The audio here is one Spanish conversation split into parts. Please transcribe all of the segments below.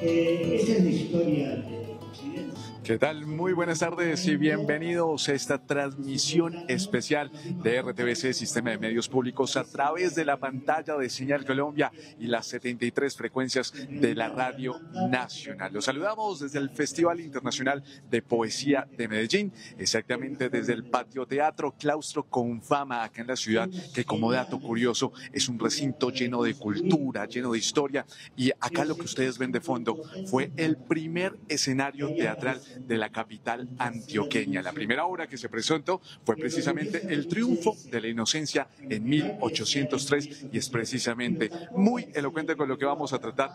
Esa es la historia de Occidente. ¿Qué tal? Muy buenas tardes y bienvenidos a esta transmisión especial de RTBC, Sistema de Medios Públicos, a través de la pantalla de Señal Colombia y las 73 frecuencias de la Radio Nacional. Los saludamos desde el Festival Internacional de Poesía de Medellín, exactamente desde el Patio Teatro Claustro con Fama, acá en la ciudad, que como dato curioso es un recinto lleno de cultura, lleno de historia, y acá lo que ustedes ven de fondo fue el primer escenario teatral de la capital antioqueña. La primera obra que se presentó fue precisamente El triunfo de la inocencia en 1803 y es precisamente muy elocuente con lo que vamos a tratar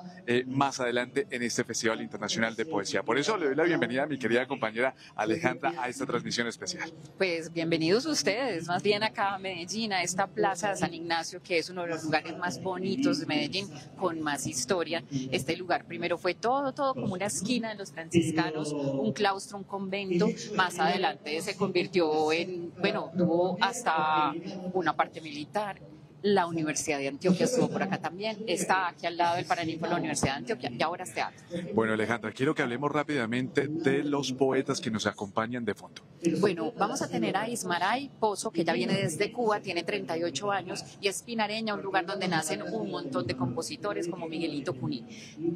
más adelante en este Festival Internacional de Poesía. Por eso le doy la bienvenida a mi querida compañera Alejandra a esta transmisión especial. Pues bienvenidos ustedes, más bien acá a Medellín, a esta plaza de San Ignacio, que es uno de los lugares más bonitos de Medellín, con más historia. Este lugar primero fue todo como una esquina de los franciscanos, un claustro, un convento. Más adelante se convirtió en, bueno, tuvo hasta una parte militar. La Universidad de Antioquia estuvo por acá también, está aquí al lado del Paraninfo de la Universidad de Antioquia y ahora es teatro. Bueno, Alejandra, quiero que hablemos rápidamente de los poetas que nos acompañan de fondo. Bueno, vamos a tener a Ismaray Pozo, que ya viene desde Cuba, tiene 38 años y es pinareña, un lugar donde nacen un montón de compositores como Miguelito Cuní.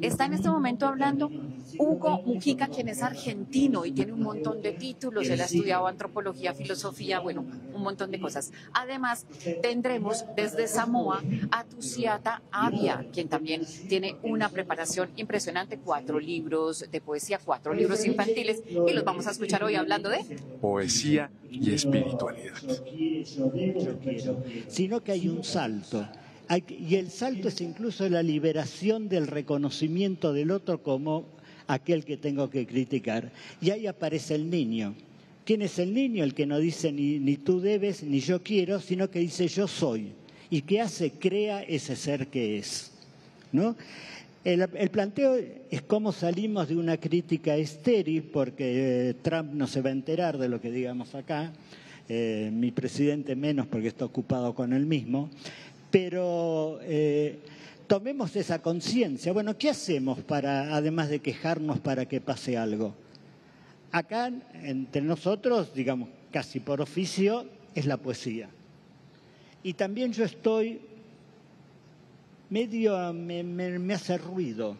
Está en este momento hablando Hugo Mujica, quien es argentino y tiene un montón de títulos, él ha estudiado antropología, filosofía, bueno, un montón de cosas. Además, tendremos desde Samoa a Tusiata Avia, quien también tiene una preparación impresionante, 4 libros de poesía, 4 libros infantiles, y los vamos a escuchar hoy hablando de poesía y espiritualidad. Sino que hay un salto. Y el salto es incluso la liberación del reconocimiento del otro como aquel que tengo que criticar. Y ahí aparece el niño. ¿Quién es el niño? El que no dice ni tú debes, ni yo quiero, sino que dice yo soy. ¿Y qué hace? Crea ese ser que es, ¿no? El planteo es cómo salimos de una crítica estéril, porque Trump no se va a enterar de lo que digamos acá, mi presidente menos porque está ocupado con él mismo, pero tomemos esa conciencia. Bueno, ¿qué hacemos para, además de quejarnos para que pase algo? Acá, entre nosotros, digamos, casi por oficio, es la poesía. Y también yo estoy medio, me hace ruido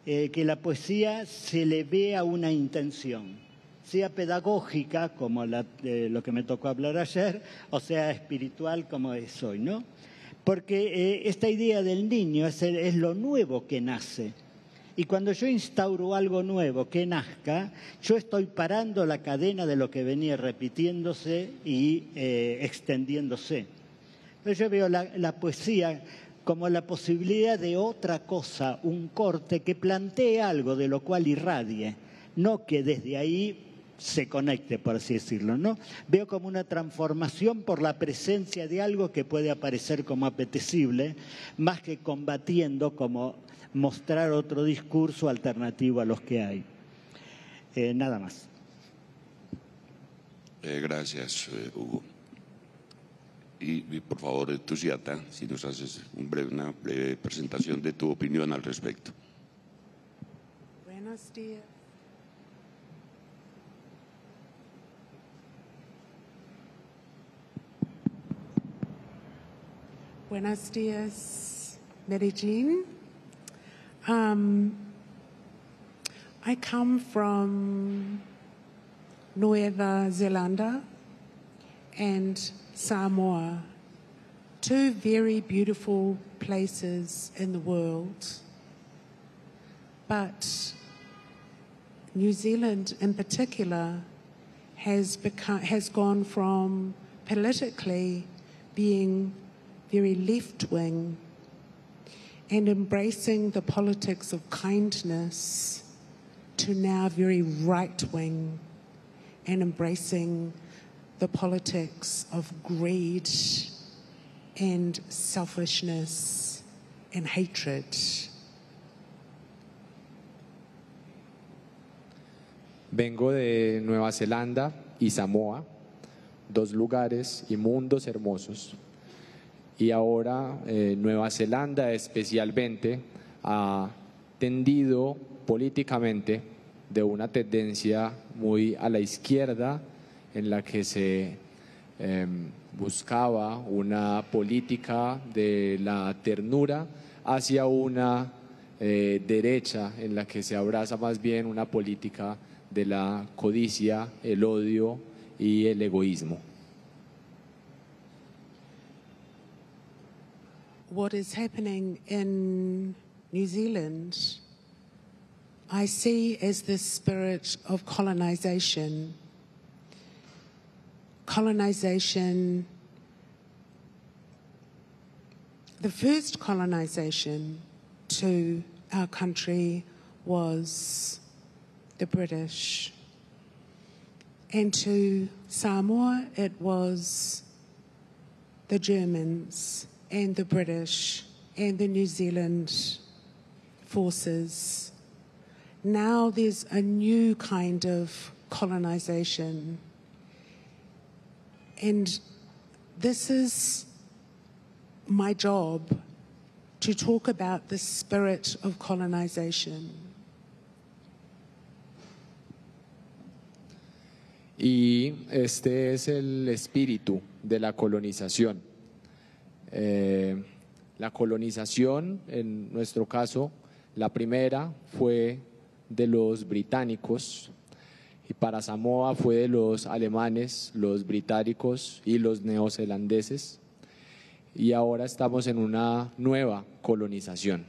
que la poesía se le vea una intención, sea pedagógica, como lo que me tocó hablar ayer, o sea espiritual, como es hoy, ¿no? Porque esta idea del niño es lo nuevo que nace. Y cuando yo instauro algo nuevo que nazca, yo estoy parando la cadena de lo que venía repitiéndose y extendiéndose. Pero yo veo la poesía como la posibilidad de otra cosa, un corte que plantee algo de lo cual irradie, no que desde ahí se conecte, por así decirlo, ¿no? Veo como una transformación por la presencia de algo que puede aparecer como apetecible, más que combatiendo como mostrar otro discurso alternativo a los que hay. Nada más. Gracias, Hugo. Y por favor, Tusiata, si nos haces una breve presentación de tu opinión al respecto. Buenos días. Buenos días, Medellín. I come from Nueva Zelanda and Samoa, 2 very beautiful places in the world. But New Zealand in particular has gone from politically being very left-wing and embracing the politics of kindness to now very right-wing and embracing the politics of greed and selfishness and hatred. Vengo de Nueva Zelanda y Samoa, 2 lugares y mundos hermosos. Y ahora Nueva Zelanda especialmente ha tendido políticamente de una tendencia muy a la izquierda en la que se buscaba una política de la ternura hacia una derecha en la que se abraza más bien una política de la codicia, el odio y el egoísmo. What is happening in New Zealand, I see as the spirit of colonization. Colonization, the first colonization to our country was the British. And to Samoa, it was the Germans and the British and the New Zealand forces. Now there's a new kind of colonization. And this is my job, to talk about the spirit of colonization. Y este es el espíritu de la colonización. La colonización, en nuestro caso, la primera fue de los británicos, y para Samoa fue de los alemanes, los británicos y los neozelandeses. Y ahora estamos en una nueva colonización,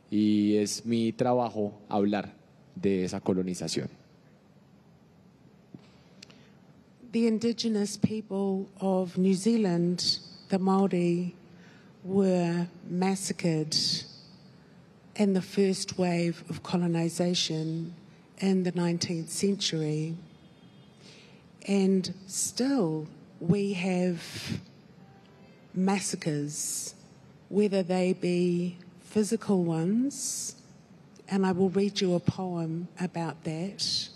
y es mi trabajo hablar de esa colonización. The indigenous people of New Zealand, the Māori, were massacred in the first wave of colonization in the 19th century. And still we have massacres, whether they be physical ones, and I will read you a poem about that,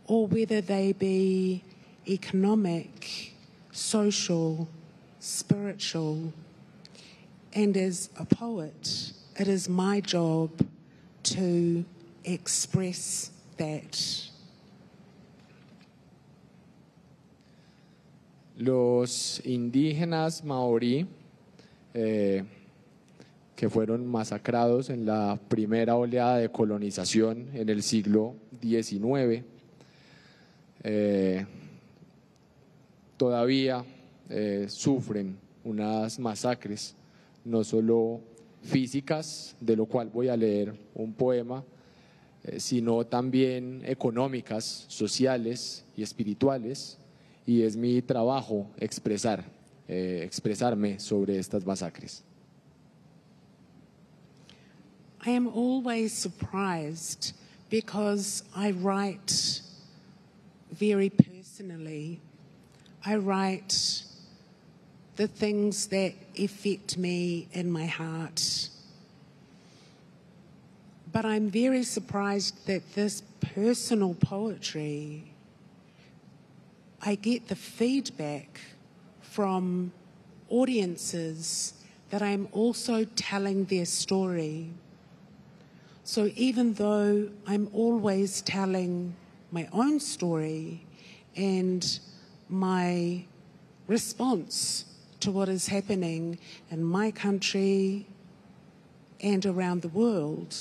or whether they be economic, social, spiritual. And as a poet, it is my job to express that. Los indígenas maorí que fueron masacrados en la primera oleada de colonización en el siglo XIX, todavía sufren unas masacres, no solo físicas, de lo cual voy a leer un poema, sino también económicas, sociales y espirituales, y es mi trabajo expresarme sobre estas masacres. I am always surprised because I write very personally. I write the things that affect me in my heart. But I'm very surprised that this personal poetry, I get the feedback from audiences that I'm also telling their story. So even though I'm always telling my own story and my response to what is happening in my country and around the world,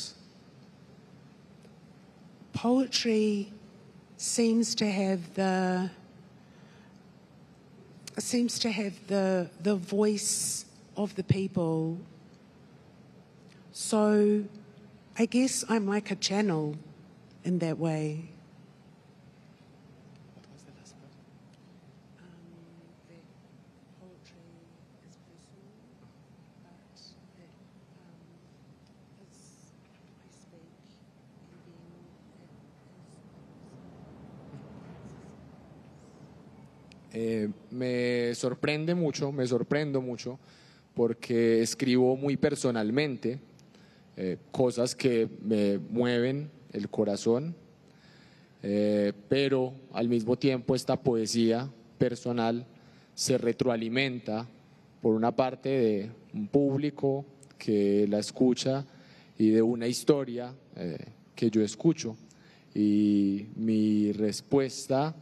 poetry seems to have the voice of the people. So I guess I'm like a channel in that way. Me sorprendo mucho porque escribo muy personalmente cosas que me mueven el corazón, pero al mismo tiempo esta poesía personal se retroalimenta por una parte de un público que la escucha y de una historia que yo escucho. Y mi respuesta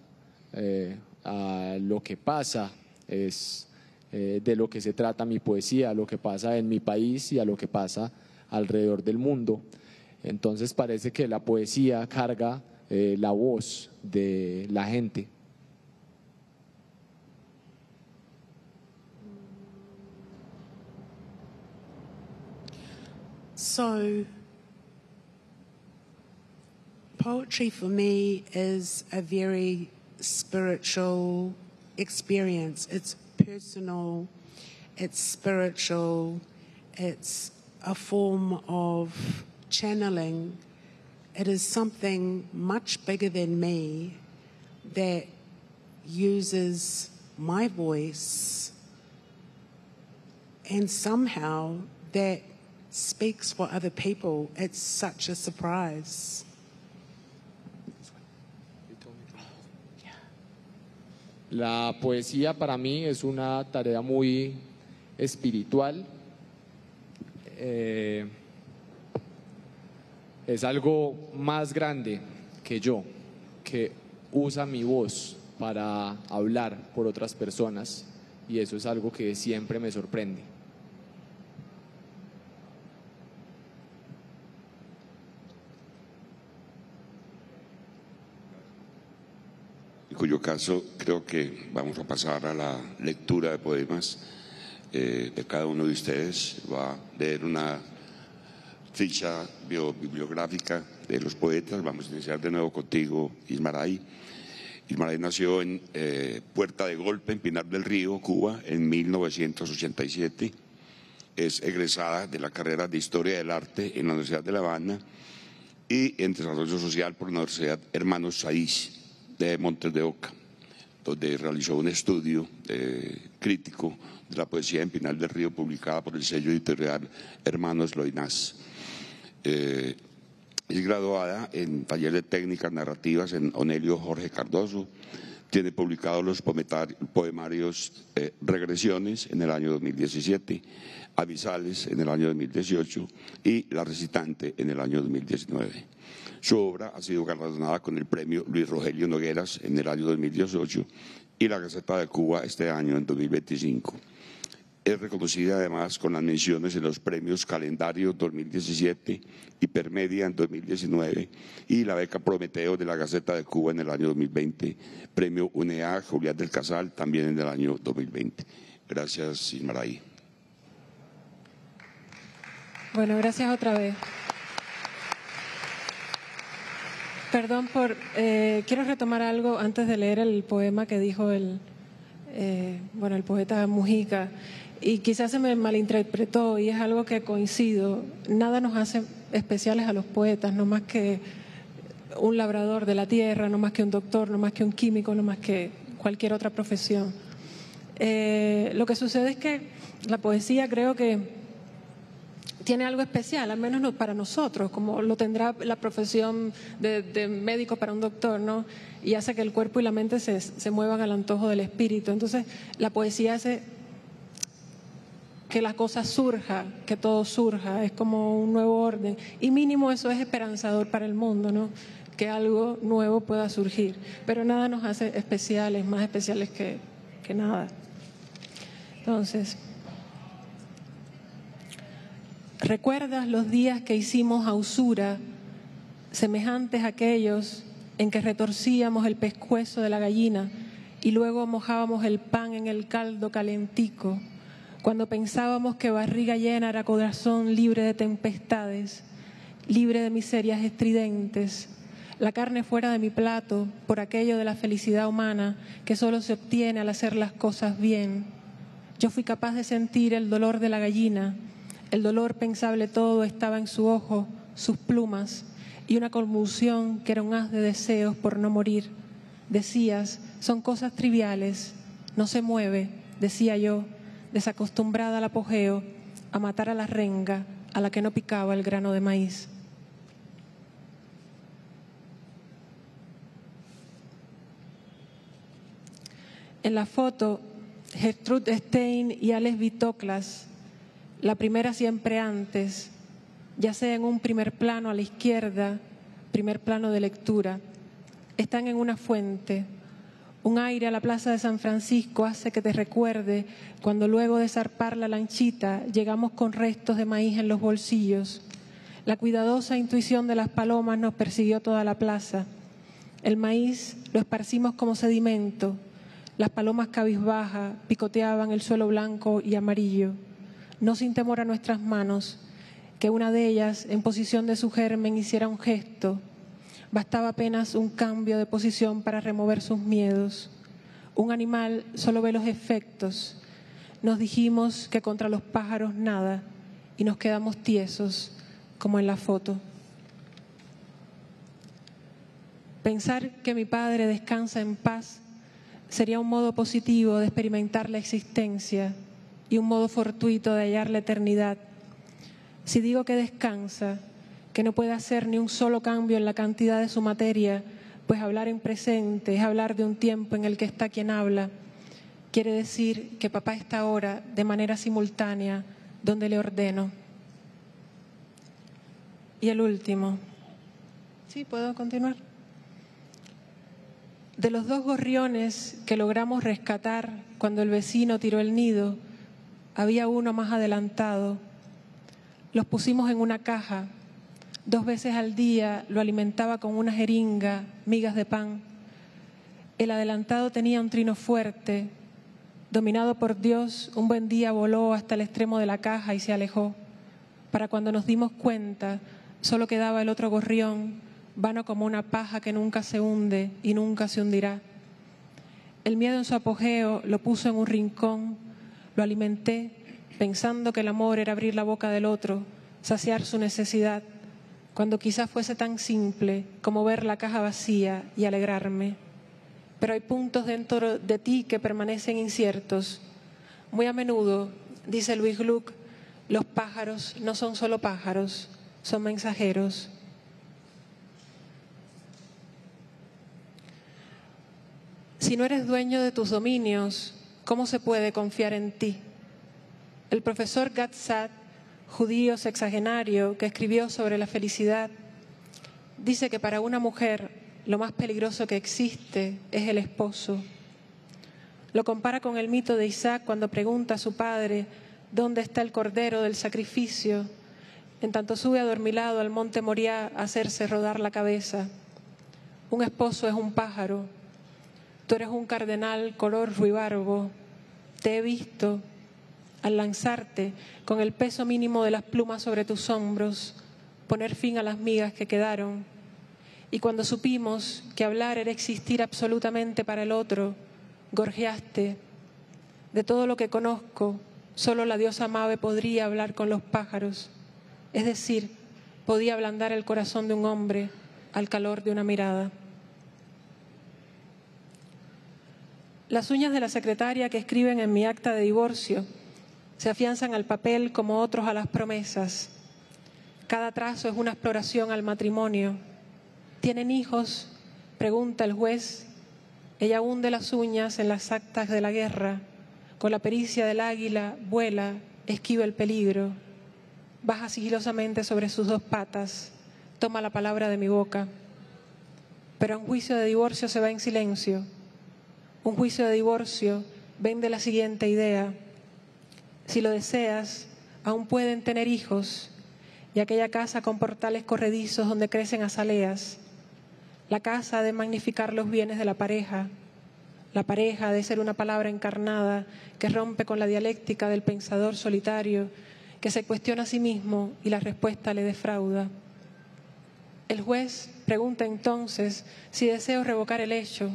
a lo que pasa es de lo que se trata mi poesía, a lo que pasa en mi país y a lo que pasa alrededor del mundo. Entonces parece que la poesía carga la voz de la gente. So, poetry for me is a very spiritual experience. It's personal, it's spiritual, it's a form of channeling. It is something much bigger than me that uses my voice, and somehow that speaks for other people. It's such a surprise. La poesía para mí es una tarea muy espiritual. Es algo más grande que yo, que usa mi voz para hablar por otras personas, y eso es algo que siempre me sorprende. En cuyo caso creo que vamos a pasar a la lectura de poemas de cada uno de ustedes. Va a leer una ficha bibliográfica de los poetas. Vamos a iniciar de nuevo contigo, Ismaray. Ismaray nació en Puerta de Golpe, en Pinar del Río, Cuba, en 1987. Es egresada de la carrera de Historia del Arte en la Universidad de La Habana y en Desarrollo Social por la Universidad Hermanos Saiz de Montes de Oca, donde realizó un estudio crítico de la poesía en Pinar del Río, publicada por el sello editorial Hermanos Loinás. Es graduada en taller de técnicas narrativas en Onelio Jorge Cardoso. Tiene publicados los poemarios Regresiones en el año 2017, Avisales en el año 2018 y La Recitante en el año 2019. Su obra ha sido galardonada con el premio Luis Rogelio Nogueras en el año 2018 y la Gaceta de Cuba este año, en 2025. Es reconocida además con las menciones en los premios Calendario 2017, Hipermedia en 2019 y la beca Prometeo de la Gaceta de Cuba en el año 2020, premio UNEA Julián del Casal también en el año 2020. Gracias, Ismaray. Bueno, gracias otra vez. Perdón quiero retomar algo antes de leer el poema que dijo el poeta Mujica, y quizás se me malinterpretó, y es algo que coincido. Nada nos hace especiales a los poetas, no más que un labrador de la tierra, no más que un doctor, no más que un químico, no más que cualquier otra profesión. Lo que sucede es que la poesía creo que tiene algo especial, al menos para nosotros, como lo tendrá la profesión de médico para un doctor, ¿no? Y hace que el cuerpo y la mente se muevan al antojo del espíritu. Entonces, la poesía hace que la cosa surja, que todo surja, es como un nuevo orden. Y mínimo eso es esperanzador para el mundo, ¿no? Que algo nuevo pueda surgir. Pero nada nos hace especiales, más especiales que nada. Entonces, ¿recuerdas los días que hicimos a usura, semejantes a aquellos en que retorcíamos el pescuezo de la gallina y luego mojábamos el pan en el caldo calentico, cuando pensábamos que barriga llena era corazón libre de tempestades, libre de miserias estridentes, la carne fuera de mi plato por aquello de la felicidad humana que solo se obtiene al hacer las cosas bien? Yo fui capaz de sentir el dolor de la gallina. El dolor pensable todo estaba en su ojo, sus plumas y una convulsión que era un haz de deseos por no morir. Decías, son cosas triviales, no se mueve, decía yo, desacostumbrada al apogeo, a matar a la renga, a la que no picaba el grano de maíz. En la foto, Gertrude Stein y Alex Vitoklas, la primera siempre antes, ya sea en un primer plano a la izquierda primer plano de lectura. Están en una fuente. Un aire a la plaza de San Francisco hace que te recuerde cuando luego de zarpar la lanchita llegamos con restos de maíz en los bolsillos. La cuidadosa intuición de las palomas nos persiguió toda la plaza. El maíz lo esparcimos como sedimento. Las palomas cabizbajas picoteaban el suelo blanco y amarillo, no sin temor a nuestras manos, que una de ellas, en posición de su germen, hiciera un gesto. Bastaba apenas un cambio de posición para remover sus miedos. Un animal solo ve los efectos. Nos dijimos que contra los pájaros nada y nos quedamos tiesos, como en la foto. Pensar que mi padre descansa en paz sería un modo positivo de experimentar la existencia y un modo fortuito de hallar la eternidad. Si digo que descansa, que no puede hacer ni un solo cambio en la cantidad de su materia, pues hablar en presente es hablar de un tiempo en el que está quien habla. Quiere decir que papá está ahora de manera simultánea donde le ordeno. Y el último. ¿Sí? ¿Puedo continuar? De los 2 gorriones que logramos rescatar cuando el vecino tiró el nido, había uno más adelantado. Los pusimos en una caja. 2 veces al día lo alimentaba con una jeringa, migas de pan. El adelantado tenía un trino fuerte. Dominado por Dios, un buen día voló hasta el extremo de la caja y se alejó. Para cuando nos dimos cuenta, solo quedaba el otro gorrión, vano como una paja que nunca se hunde y nunca se hundirá. El miedo en su apogeo lo puso en un rincón, lo alimenté, pensando que el amor era abrir la boca del otro, saciar su necesidad, cuando quizás fuese tan simple como ver la caja vacía y alegrarme. Pero hay puntos dentro de ti que permanecen inciertos. Muy a menudo, dice Luis Gluck, los pájaros no son solo pájaros, son mensajeros. Si no eres dueño de tus dominios, ¿cómo se puede confiar en ti? El profesor Gad Saad, judío sexagenario que escribió sobre la felicidad, dice que para una mujer lo más peligroso que existe es el esposo. Lo compara con el mito de Isaac cuando pregunta a su padre dónde está el cordero del sacrificio, en tanto sube adormilado al monte Moriah a hacerse rodar la cabeza. Un esposo es un pájaro. Tú eres un cardenal color ruibarbo. Te he visto al lanzarte con el peso mínimo de las plumas sobre tus hombros, poner fin a las migas que quedaron. Y cuando supimos que hablar era existir absolutamente para el otro, gorjeaste. De todo lo que conozco, solo la diosa Mabe podría hablar con los pájaros, es decir, podía ablandar el corazón de un hombre al calor de una mirada. Las uñas de la secretaria que escriben en mi acta de divorcio se afianzan al papel como otros a las promesas. Cada trazo es una exploración al matrimonio. ¿Tienen hijos?, pregunta el juez. Ella hunde las uñas en las actas de la guerra. Con la pericia del águila, vuela, esquiva el peligro. Baja sigilosamente sobre sus 2 patas. Toma la palabra de mi boca. Pero un juicio de divorcio se va en silencio. Un juicio de divorcio vende la siguiente idea. Si lo deseas, aún pueden tener hijos, y aquella casa con portales corredizos donde crecen azaleas. La casa ha de magnificar los bienes de la pareja. La pareja ha de ser una palabra encarnada que rompe con la dialéctica del pensador solitario que se cuestiona a sí mismo y la respuesta le defrauda. El juez pregunta entonces si deseo revocar el hecho,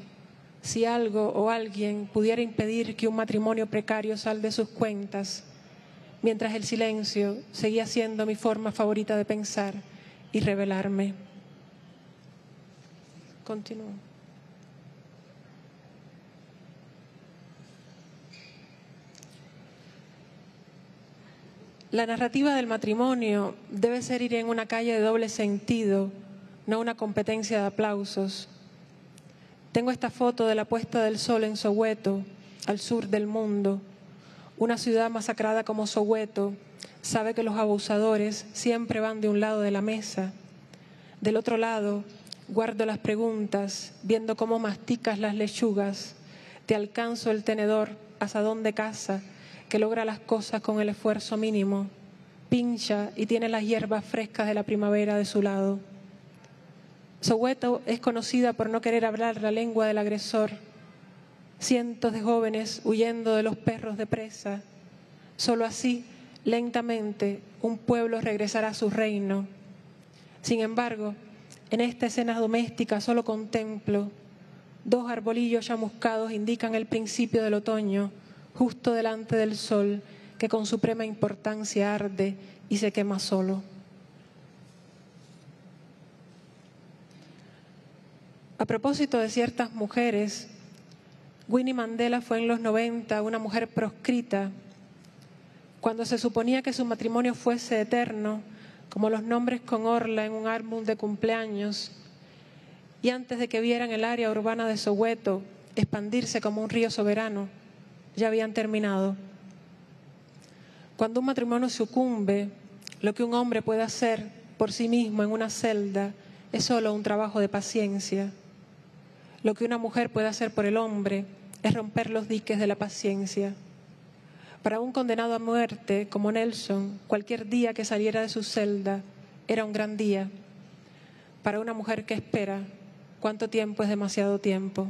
si algo o alguien pudiera impedir que un matrimonio precario salde sus cuentas, mientras el silencio seguía siendo mi forma favorita de pensar y revelarme. Continúo. La narrativa del matrimonio debe ser ir en una calle de doble sentido, no una competencia de aplausos. Tengo esta foto de la puesta del sol en Soweto, al sur del mundo. Una ciudad masacrada como Soweto sabe que los abusadores siempre van de un lado de la mesa. Del otro lado, guardo las preguntas, viendo cómo masticas las lechugas. Te alcanzo el tenedor, asadón de casa, que logra las cosas con el esfuerzo mínimo. Pincha y tiene las hierbas frescas de la primavera de su lado. Soweto es conocida por no querer hablar la lengua del agresor. Cientos de jóvenes huyendo de los perros de presa. Solo así, lentamente, un pueblo regresará a su reino. Sin embargo, en esta escena doméstica solo contemplo 2 arbolillos chamuscados indican el principio del otoño, justo delante del sol, que con suprema importancia arde y se quema solo. A propósito de ciertas mujeres, Winnie Mandela fue en los 90 una mujer proscrita. Cuando se suponía que su matrimonio fuese eterno, como los nombres con orla en un álbum de cumpleaños, y antes de que vieran el área urbana de Soweto expandirse como un río soberano, ya habían terminado. Cuando un matrimonio sucumbe, lo que un hombre puede hacer por sí mismo en una celda es solo un trabajo de paciencia. Lo que una mujer puede hacer por el hombre es romper los diques de la paciencia. Para un condenado a muerte como Nelson, cualquier día que saliera de su celda era un gran día. Para una mujer que espera, ¿cuánto tiempo es demasiado tiempo?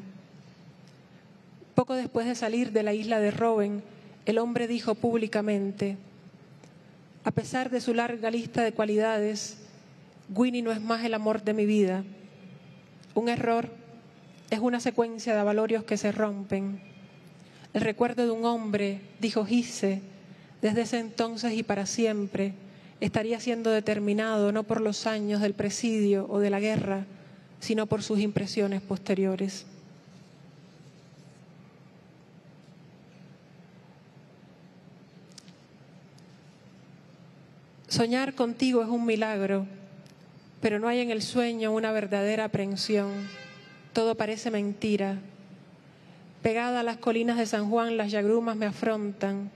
Poco después de salir de la isla de Robben, el hombre dijo públicamente: a pesar de su larga lista de cualidades, Winnie no es más el amor de mi vida. Un error es una secuencia de avalorios que se rompen. El recuerdo de un hombre, dijo Gise, desde ese entonces y para siempre, estaría siendo determinado no por los años del presidio o de la guerra, sino por sus impresiones posteriores. Soñar contigo es un milagro, pero no hay en el sueño una verdadera aprehensión. Todo parece mentira. Pegada a las colinas de San Juan, las yagrumas me afrontan.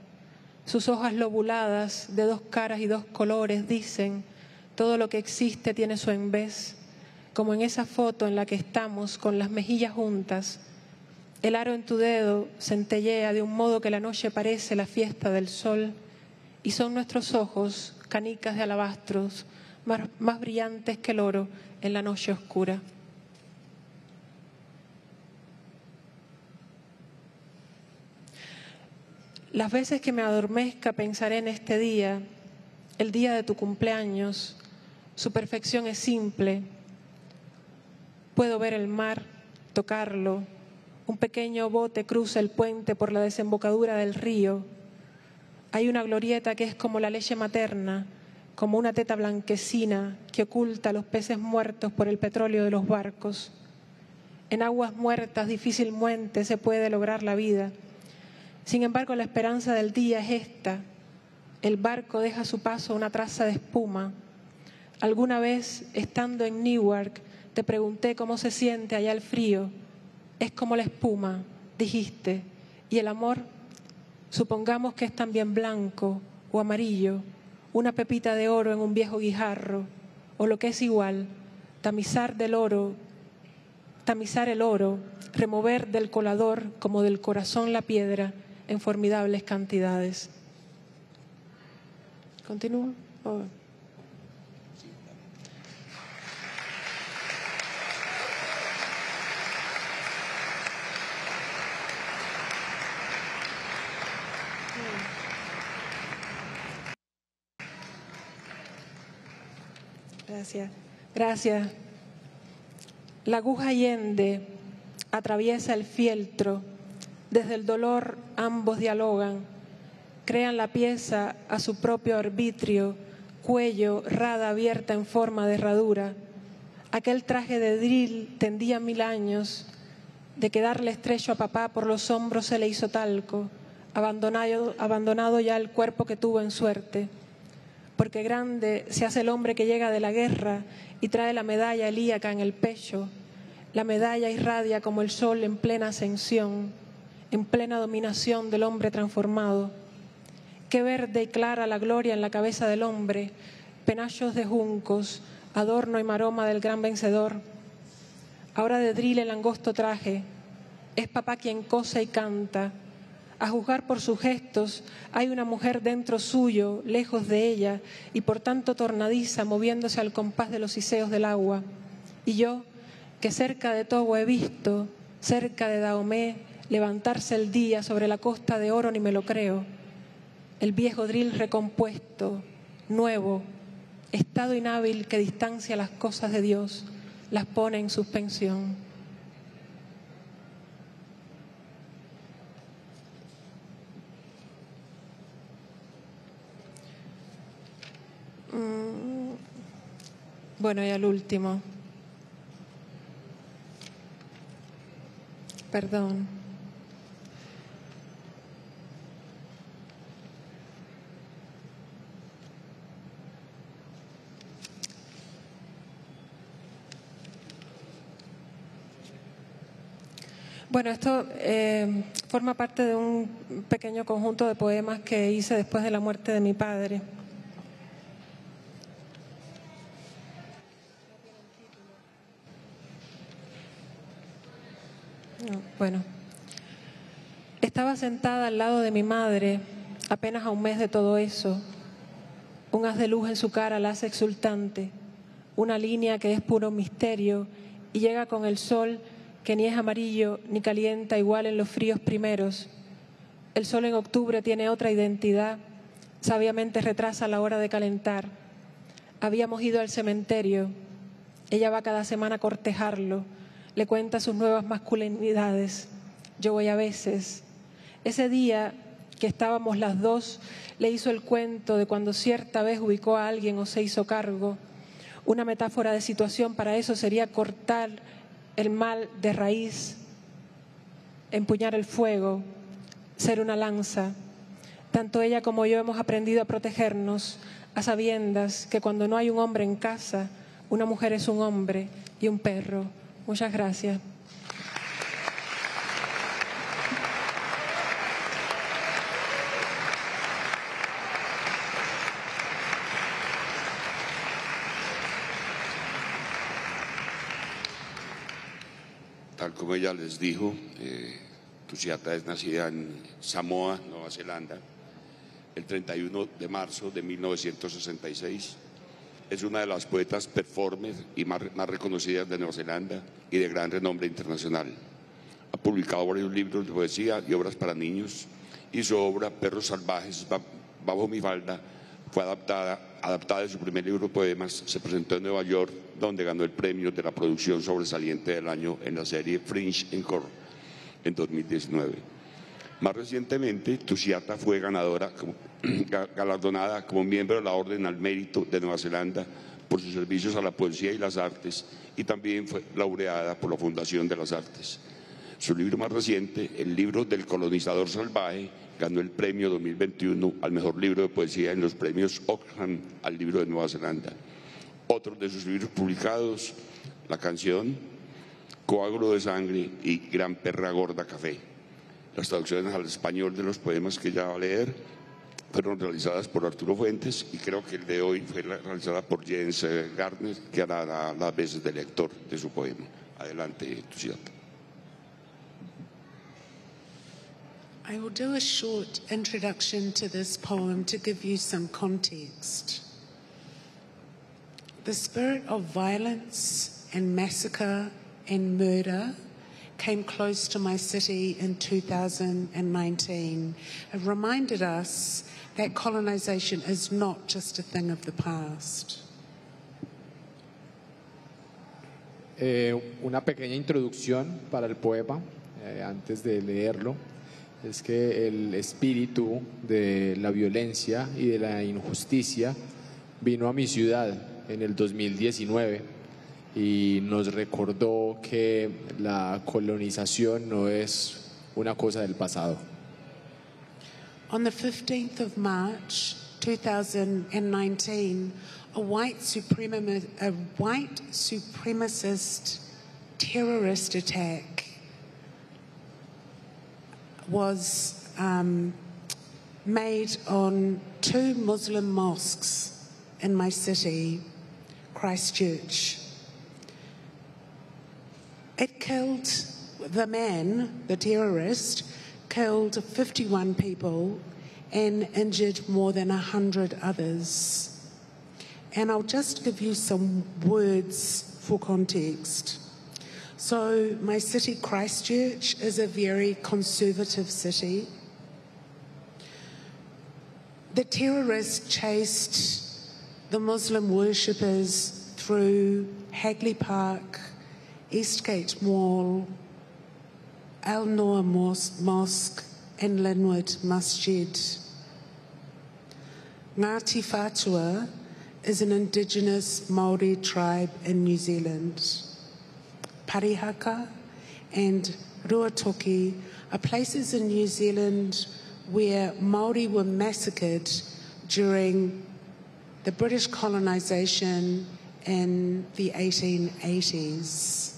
Sus hojas lobuladas, de 2 caras y 2 colores, dicen: todo lo que existe tiene su envés. Como en esa foto en la que estamos con las mejillas juntas. El aro en tu dedo centellea de un modo que la noche parece la fiesta del sol. Y son nuestros ojos, canicas de alabastros, más brillantes que el oro en la noche oscura. Las veces que me adormezca pensaré en este día, el día de tu cumpleaños. Su perfección es simple. Puedo ver el mar, tocarlo. Un pequeño bote cruza el puente por la desembocadura del río. Hay una glorieta que es como la leche materna, como una teta blanquecina que oculta a los peces muertos por el petróleo de los barcos. En aguas muertas difícilmente se puede lograr la vida. Sin embargo, la esperanza del día es esta. El barco deja a su paso una traza de espuma. Alguna vez, estando en Newark, te pregunté cómo se siente allá el frío. Es como la espuma, dijiste. ¿Y el amor? Supongamos que es también blanco o amarillo, una pepita de oro en un viejo guijarro, o lo que es igual, tamizar el oro, remover del colador como del corazón la piedra en formidables cantidades. ¿Continúo? Oh. Gracias. La aguja Allende atraviesa el fieltro. Desde el dolor ambos dialogan. Crean la pieza a su propio arbitrio, cuello, rada abierta en forma de herradura. Aquel traje de drill tendía 1000 años. De quedarle estrecho a papá por los hombros se le hizo talco, abandonado ya el cuerpo que tuvo en suerte. Porque grande se hace el hombre que llega de la guerra y trae la medalla helíaca en el pecho. La medalla irradia como el sol en plena ascensión, en plena dominación del hombre transformado. Qué verde y clara la gloria en la cabeza del hombre, penachos de juncos, adorno y maroma del gran vencedor. Ahora de dril el angosto traje, es papá quien cose y canta. A juzgar por sus gestos, hay una mujer dentro suyo, lejos de ella, y por tanto tornadiza, moviéndose al compás de los siseos del agua. Y yo, que cerca de Togo he visto, cerca de Dahomey, levantarse el día sobre la costa de oro, ni me lo creo. El viejo dril recompuesto, nuevo, estado inhábil que distancia las cosas de Dios, las pone en suspensión. Bueno, y al último. Perdón. Bueno, esto forma parte de un pequeño conjunto de poemas que hice después de la muerte de mi padre. Bueno, estaba sentada al lado de mi madre, apenas a un mes de todo eso. Un haz de luz en su cara la hace exultante, una línea que es puro misterio y llega con el sol que ni es amarillo ni calienta igual en los fríos primeros. El sol en octubre tiene otra identidad, sabiamente retrasa la hora de calentar. Habíamos ido al cementerio, ella va cada semana a cortejarlo, le cuenta sus nuevas masculinidades. Yo voy a veces. Ese día que estábamos las dos, le hizo el cuento de cuando cierta vez ubicó a alguien o se hizo cargo. Una metáfora de situación para eso sería cortar el mal de raíz, empuñar el fuego, ser una lanza. Tanto ella como yo hemos aprendido a protegernos a sabiendas que cuando no hay un hombre en casa, una mujer es un hombre y un perro. Muchas gracias. Tal como ella les dijo, Tusiata es nacida en Samoa, Nueva Zelanda, el 31 de marzo de 1966. Es una de las poetas performers y más reconocidas de Nueva Zelanda y de gran renombre internacional. Ha publicado varios libros de poesía y obras para niños, y su obra Perros Salvajes bajo mi falda fue adaptada de su primer libro de poemas. Se presentó en Nueva York, donde ganó el premio de la producción sobresaliente del año en la serie Fringe Encore en 2019. Más recientemente, Tusiata fue galardonada como miembro de la Orden al Mérito de Nueva Zelanda por sus servicios a la poesía y las artes, y también fue laureada por la Fundación de las Artes. Su libro más reciente, El libro del colonizador salvaje, ganó el premio 2021 al mejor libro de poesía en los premios Ockham al libro de Nueva Zelanda. Otros de sus libros publicados, la canción Coágulo de Sangre y Gran Perra Gorda Café. Las traducciones al español de los poemas que ella va a leer fueron realizadas por Arturo Fuentes, y creo que el de hoy fue realizada por James Gardner, que hará las veces de lector de su poema. Adelante, Tusiata. I will do a short introduction to this poem to give you some context. The spirit of violence and massacre and murder came close to my city in 2019. It reminded us that colonization is not just a thing of the past. Una pequeña introducción para el poema, antes de leerlo, es que el espíritu de la violencia y de la injusticia vino a mi ciudad en el 2019 y nos recordó que la colonización no es una cosa del pasado. On the 15th of March 2019, a white supremacist terrorist attack was made on 2 Muslim mosques in my city, Christchurch. It killed, the terrorist, killed 51 people and injured more than 100 others. And I'll just give you some words for context. So my city, Christchurch, is a very conservative city. The terrorists chased the Muslim worshippers through Hagley Park, Eastgate Mall, Al Noor Mosque and Linwood Masjid. Ngāti Whātua is an indigenous Māori tribe in New Zealand. Parihaka and Ruatoki are places in New Zealand where Māori were massacred during the British colonisation in the 1880s.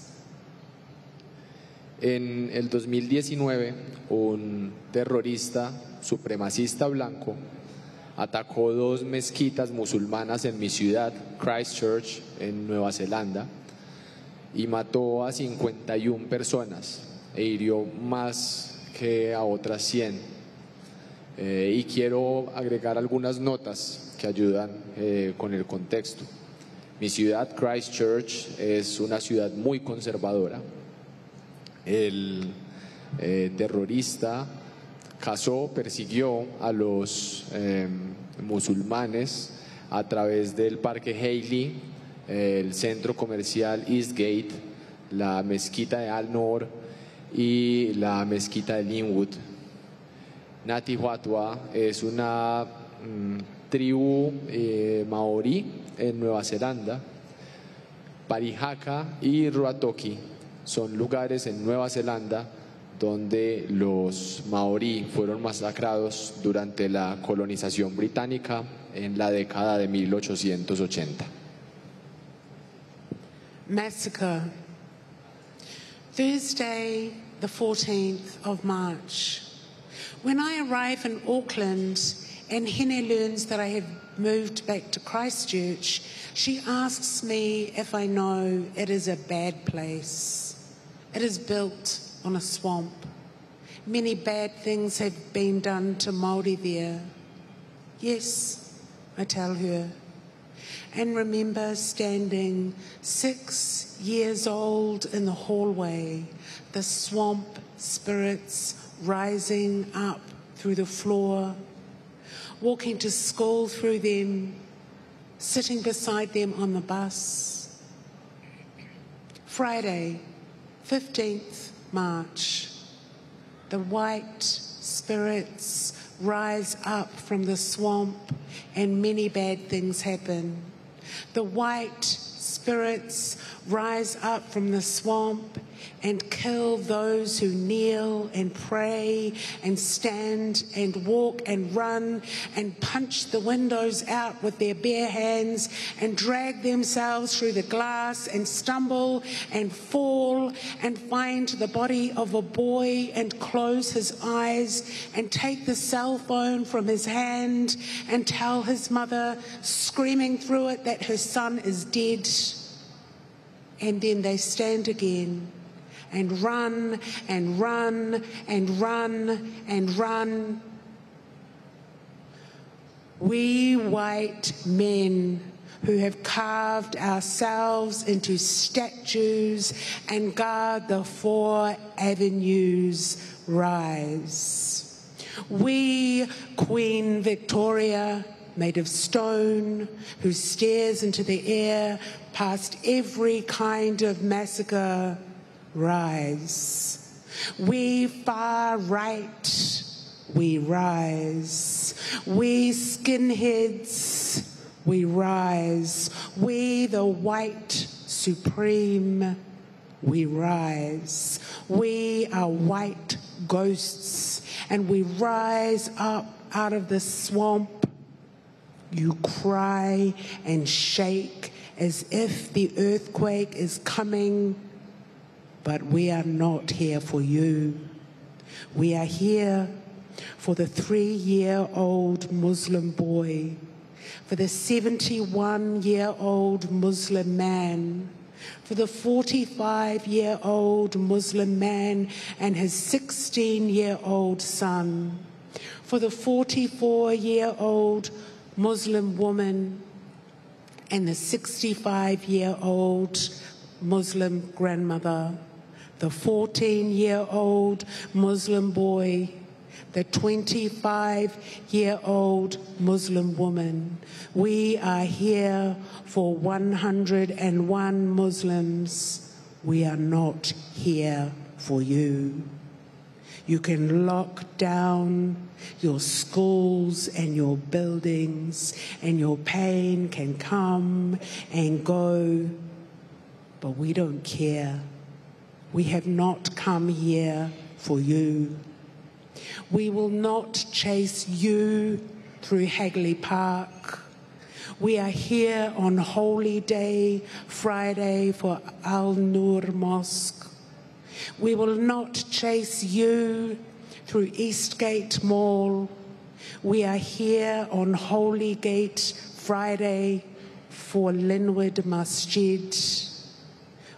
En el 2019, un terrorista supremacista blanco atacó 2 mezquitas musulmanas en mi ciudad, Christchurch, en Nueva Zelanda, y mató a 51 personas e hirió más que a otras 100. Y quiero agregar algunas notas que ayudan con el contexto. Mi ciudad, Christchurch, es una ciudad muy conservadora. El terrorista persiguió a los musulmanes a través del Parque Hagley, el centro comercial Eastgate, la mezquita de Al Noor y la mezquita de Linwood. Ngāti Whātua es una tribu maorí en Nueva Zelanda. Parihaka y Ruatoki son lugares en Nueva Zelanda donde los maorí fueron masacrados durante la colonización británica en la década de 1880. Massacre. Thursday, the 14th of March. When I arrive in Auckland and Hene learns that I have moved back to Christchurch, she asks me if I know it is a bad place. It is built on a swamp. Many bad things have been done to Māori there. Yes, I tell her. And remember standing 6 years old in the hallway, the swamp spirits rising up through the floor, walking to school through them, sitting beside them on the bus. Friday, 15th March, the white spirits rise up from the swamp and many bad things happen. The white spirits rise up from the swamp and kill those who kneel and pray and stand and walk and run and punch the windows out with their bare hands and drag themselves through the glass and stumble and fall and find the body of a boy and close his eyes and take the cell phone from his hand and tell his mother, screaming through it, that her son is dead. And then they stand again and run and run and run and run. We white men who have carved ourselves into statues and guard the 4 avenues rise. We, Queen Victoria, made of stone, who stares into the air past every kind of massacre, rise. We far right, we rise. We skinheads, we rise. We the white supreme, we rise. We are white ghosts, and we rise up out of the swamp. You cry and shake as if the earthquake is coming, but we are not here for you. We are here for the 3-year-old Muslim boy for the 71-year-old Muslim man, for the 45-year-old Muslim man and his 16-year-old son, for the 44-year-old Muslim woman and the 65-year-old Muslim grandmother, the 14-year-old Muslim boy, the 25-year-old Muslim woman. We are here for 101 Muslims. We are not here for you. You can lock down your schools and your buildings, and your pain can come and go, but we don't care. We have not come here for you. We will not chase you through Hagley Park. We are here on Holy Day, Friday, for Al-Nur Mosque. We will not chase you through Eastgate Mall. We are here on Holy Gate, Friday, for Linwood Masjid.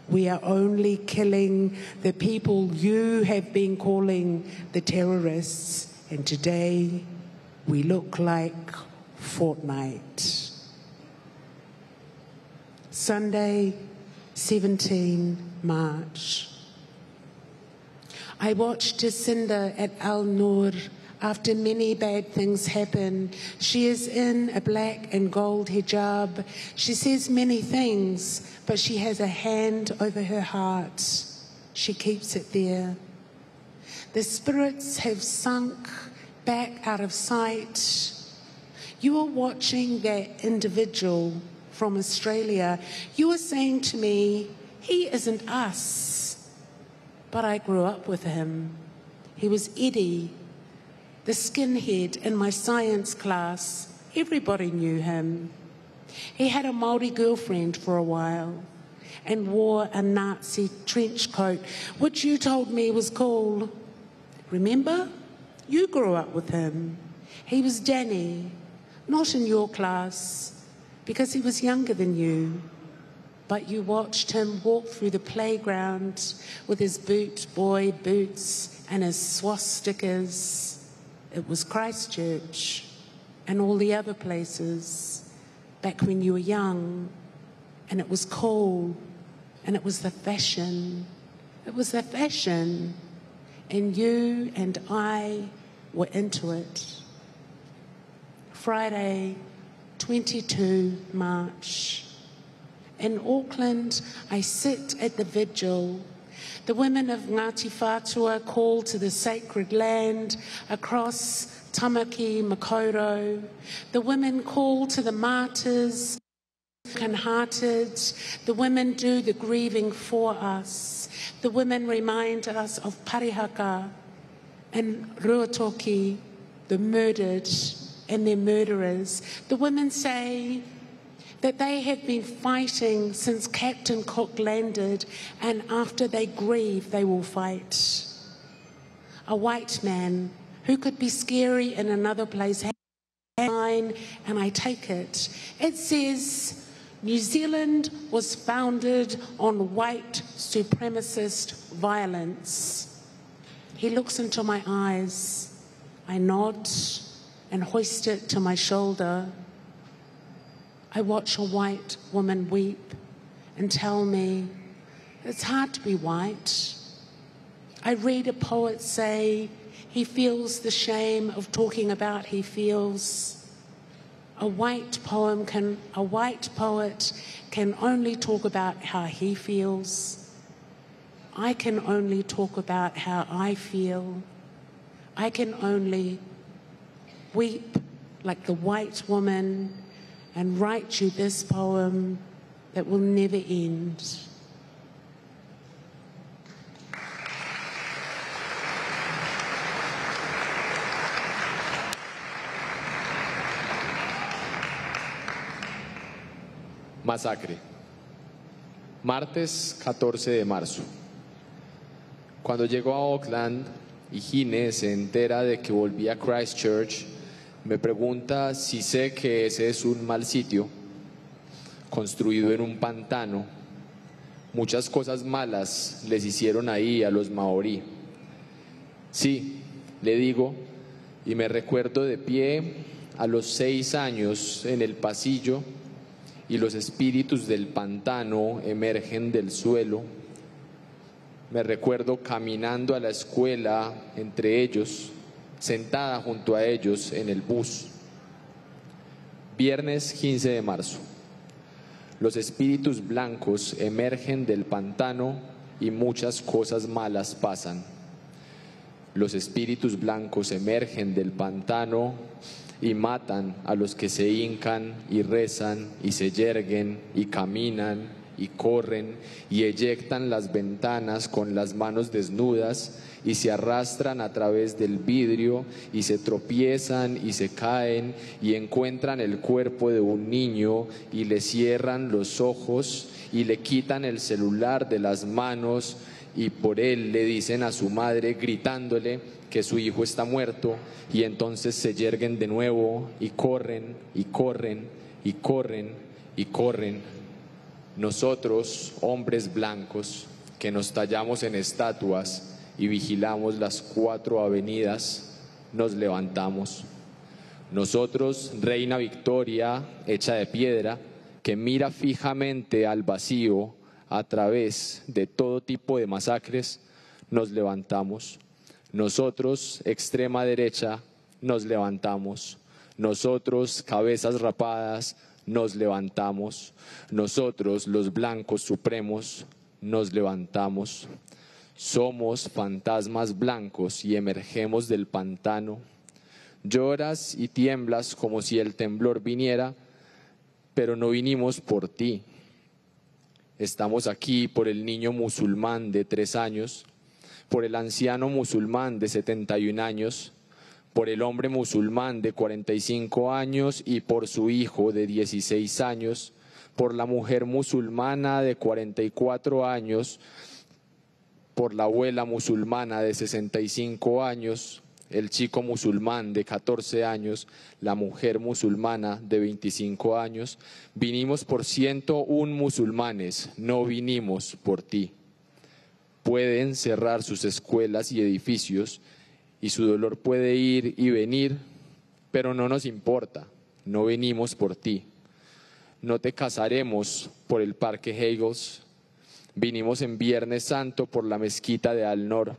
We are only killing the people you have been calling the terrorists, and today we look like Fortnite. Sunday, 17 March. I watched Jacinda at Al-Nur after many bad things happen. She is in a black and gold hijab. She says many things, but she has a hand over her heart. She keeps it there. The spirits have sunk back out of sight. You are watching that individual from Australia. You are saying to me, he isn't us. But I grew up with him. He was Eddie, the skinhead in my science class. Everybody knew him. He had a Māori girlfriend for a while and wore a Nazi trench coat, which you told me was cool. Remember? You grew up with him. He was Danny, not in your class, because he was younger than you. But you watched him walk through the playground with his boot boy boots and his swastikas. It was Christchurch and all the other places back when you were young, and it was cool, and it was the fashion. It was the fashion, and you and I were into it. Friday, 22 March. In Auckland, I sit at the vigil. The women of Ngāti Whātua call to the sacred land across Tamaki Makaurau. The women call to the martyrs, broken-hearted. The women do the grieving for us. The women remind us of Parihaka and Ruatoki, the murdered and their murderers. The women say that they have been fighting since Captain Cook landed, and after they grieve, they will fight. A white man who could be scary in another place has mine, and I take it. It says, New Zealand was founded on white supremacist violence. He looks into my eyes. I nod and hoist it to my shoulder. I watch a white woman weep and tell me, it's hard to be white. I read a poet say he feels the shame of talking about he feels. A white poet can only talk about how he feels. I can only talk about how I feel. I can only weep like the white woman and write you this poem that will never end. Masacre. Martes 14 de marzo. Cuando llegó a Auckland y Gine se entera de que volví a Christchurch, Me pregunta si sé que ese es un mal sitio, construido en un pantano. Muchas cosas malas les hicieron ahí a los maorí. Sí, le digo, y me recuerdo de pie a los 6 años en el pasillo, y los espíritus del pantano emergen del suelo. Me recuerdo caminando a la escuela entre ellos, sentada junto a ellos en el bus. Viernes 15 de marzo. Los espíritus blancos emergen del pantano y muchas cosas malas pasan. Los espíritus blancos emergen del pantano y matan a los que se hincan y rezan y se yerguen y caminan y corren y eyectan las ventanas con las manos desnudas y se arrastran a través del vidrio y se tropiezan y se caen y encuentran el cuerpo de un niño y le cierran los ojos y le quitan el celular de las manos y por él le dicen a su madre gritándole que su hijo está muerto y entonces se yerguen de nuevo y corren y corren y corren y corren. Nosotros, hombres blancos, que nos tallamos en estatuas y vigilamos las 4 avenidas, nos levantamos. Nosotros, reina Victoria, hecha de piedra, que mira fijamente al vacío a través de todo tipo de masacres, nos levantamos. Nosotros, extrema derecha, nos levantamos. Nosotros, cabezas rapadas, nos levantamos. Nosotros, los blancos supremos, nos levantamos. Somos fantasmas blancos y emergemos del pantano. Lloras y tiemblas como si el temblor viniera, pero no vinimos por ti. Estamos aquí por el niño musulmán de 3 años, por el anciano musulmán de 71 años, por el hombre musulmán de 45 años y por su hijo de 16 años, por la mujer musulmana de 44 años, por la abuela musulmana de 65 años, el chico musulmán de 14 años, la mujer musulmana de 25 años. Vinimos por 101 musulmanes, no vinimos por ti. Pueden cerrar sus escuelas y edificios y su dolor puede ir y venir, pero no nos importa, no venimos por ti. No te casaremos por el Parque Hagels, vinimos en Viernes Santo por la mezquita de Al-Noor.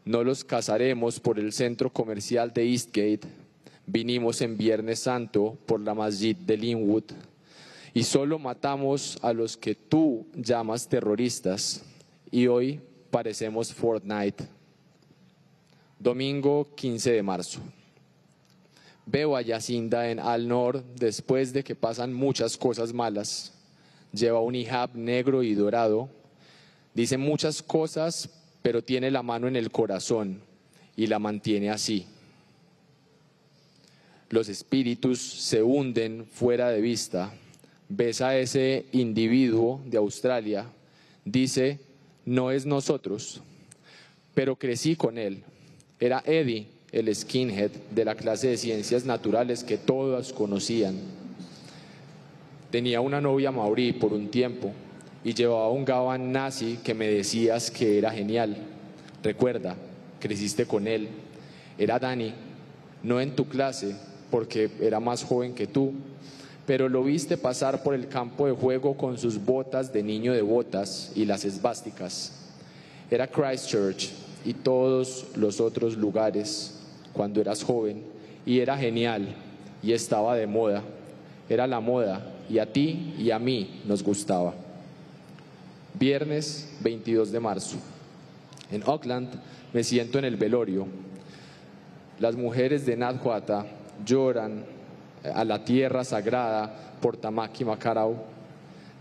No los casaremos por el centro comercial de Eastgate, vinimos en Viernes Santo por la Masjid de Linwood. Y solo matamos a los que tú llamas terroristas, y hoy parecemos Fortnite. Domingo 15 de marzo. Veo a Yacinda en Al-Noor después de que pasan muchas cosas malas. Lleva un hijab negro y dorado. Dice muchas cosas, pero tiene la mano en el corazón y la mantiene así. Los espíritus se hunden fuera de vista. Ves a ese individuo de Australia. Dice, no es nosotros, pero crecí con él. Era Eddie, el skinhead de la clase de ciencias naturales que todas conocían. Tenía una novia maorí por un tiempo y llevaba un gabán nazi que me decías que era genial. Recuerda, creciste con él. Era Danny, no en tu clase porque era más joven que tú, pero lo viste pasar por el campo de juego con sus botas de niño de botas y las esvásticas. Era Christchurch y todos los otros lugares cuando eras joven, y era genial y estaba de moda. Era la moda y a ti y a mí nos gustaba. Viernes 22 de marzo. En Auckland me siento en el velorio. Las mujeres de Nadhuata lloran a la tierra sagrada por Tamaki Makarau.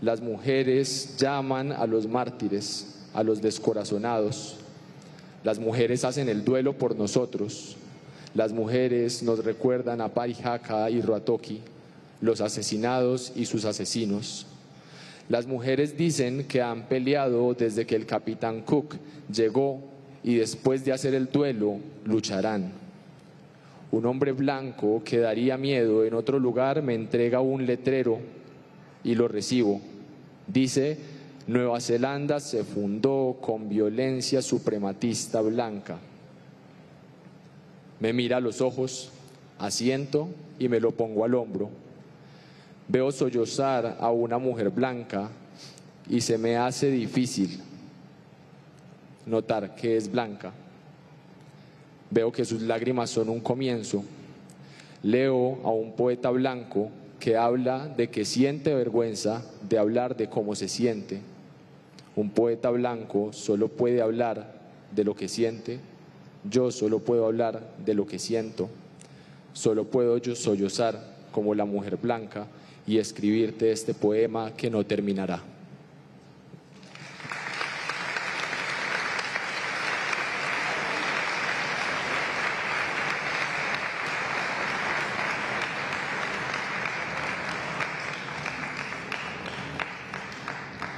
Las mujeres llaman a los mártires, a los descorazonados. Las mujeres hacen el duelo por nosotros. Las mujeres nos recuerdan a Parihaka y Ruatoki, los asesinados y sus asesinos. Las mujeres dicen que han peleado desde que el capitán Cook llegó y después de hacer el duelo lucharán. Un hombre blanco que daría miedo en otro lugar me entrega un letrero y lo recibo. Dice: Nueva Zelanda se fundó con violencia suprematista blanca. Me mira a los ojos, asiento y me lo pongo al hombro. Veo sollozar a una mujer blanca y se me hace difícil notar que es blanca. Veo que sus lágrimas son un comienzo. Leo a un poeta blanco que habla de que siente vergüenza de hablar de cómo se siente. Un poeta blanco solo puede hablar de lo que siente. Yo solo puedo hablar de lo que siento. Solo puedo yo sollozar como la mujer blanca y escribirte este poema que no terminará.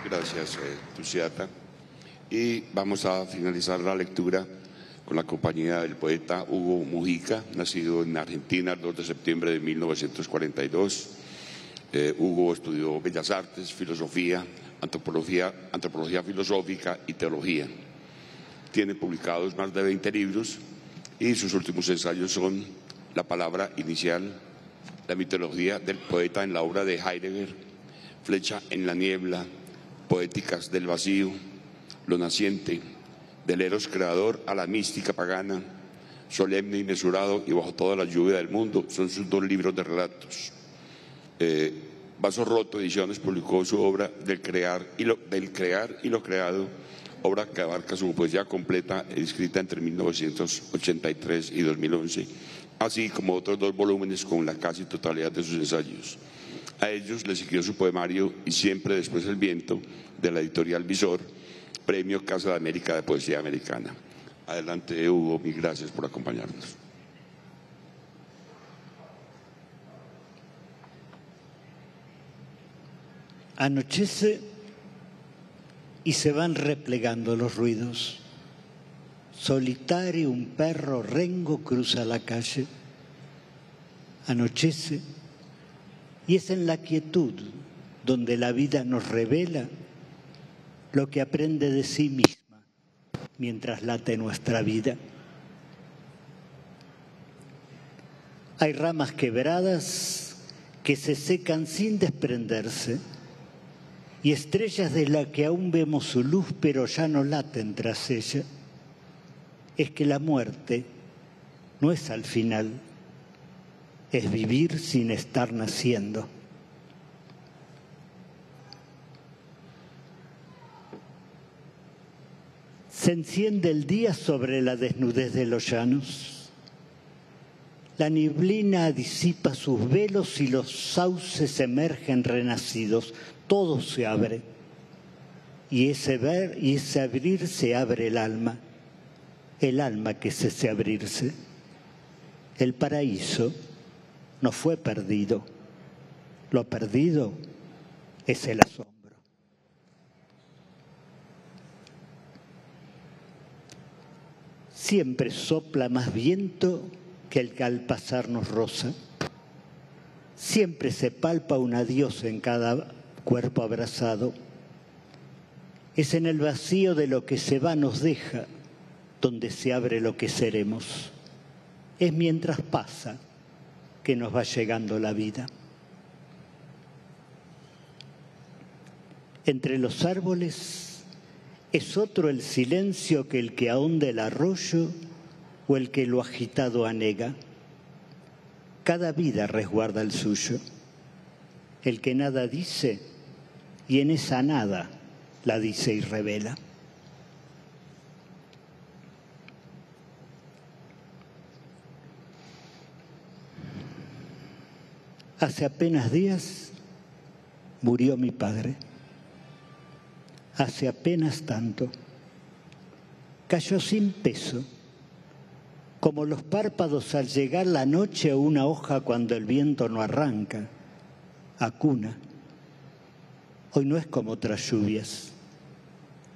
Gracias, Tusiata. Y vamos a finalizar la lectura con la compañía del poeta Hugo Mujica, nacido en Argentina el 2 de septiembre de 1942. Hugo estudió Bellas Artes, Filosofía, Antropología Filosófica y Teología. Tiene publicados más de 20 libros y sus últimos ensayos son La palabra inicial, La mitología del poeta en la obra de Heidegger, Flecha en la niebla, Poéticas del vacío, Lo naciente, Del eros creador a la mística pagana, Solemne y mesurado y Bajo toda la lluvia del mundo, son sus 2 libros de relatos. Vaso Roto Ediciones publicó su obra Del crear y lo creado, obra que abarca su poesía completa, escrita entre 1983 y 2011, así como otros 2 volúmenes con la casi totalidad de sus ensayos. A ellos le siguió su poemario Y siempre después el viento, de la editorial Visor, Premio Casa de América de Poesía Americana. Adelante, Hugo, mil gracias por acompañarnos. Anochece y se van replegando los ruidos. Solitario un perro rengo cruza la calle. Anochece y es en la quietud donde la vida nos revela lo que aprende de sí misma mientras late nuestra vida. Hay ramas quebradas que se secan sin desprenderse y estrellas de las que aún vemos su luz pero ya no laten tras ella. Es que la muerte no es al final, es vivir sin estar naciendo. Se enciende el día sobre la desnudez de los llanos. La neblina disipa sus velos y los sauces emergen renacidos. Todo se abre. Y ese abrir se abre el alma que cese abrirse. El paraíso no fue perdido. Lo perdido es el asombro. Siempre sopla más viento que el que al pasar nos roza. Siempre se palpa un adiós en cada cuerpo abrazado. Es en el vacío de lo que se va nos deja, donde se abre lo que seremos. Es mientras pasa que nos va llegando la vida. Entre los árboles es otro el silencio que el que ahonda el arroyo o el que lo agitado anega. Cada vida resguarda el suyo. El que nada dice y en esa nada la dice y revela. Hace apenas días murió mi padre. Hace apenas tanto. Cayó sin peso, como los párpados al llegar la noche o una hoja cuando el viento no arranca, a cuna. Hoy no es como otras lluvias.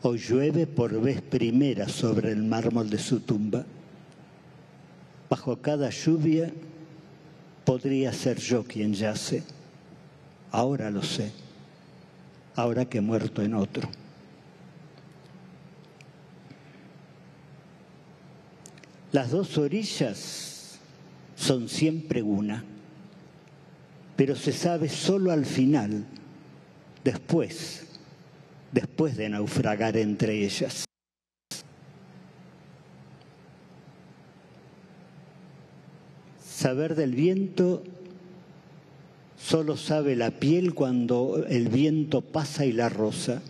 Hoy llueve por vez primera sobre el mármol de su tumba. Bajo cada lluvia podría ser yo quien yace. Ahora lo sé, ahora que he muerto en otro. Las dos orillas son siempre una, pero se sabe solo al final, después de naufragar entre ellas. Saber del viento solo sabe la piel cuando el viento pasa y la roza.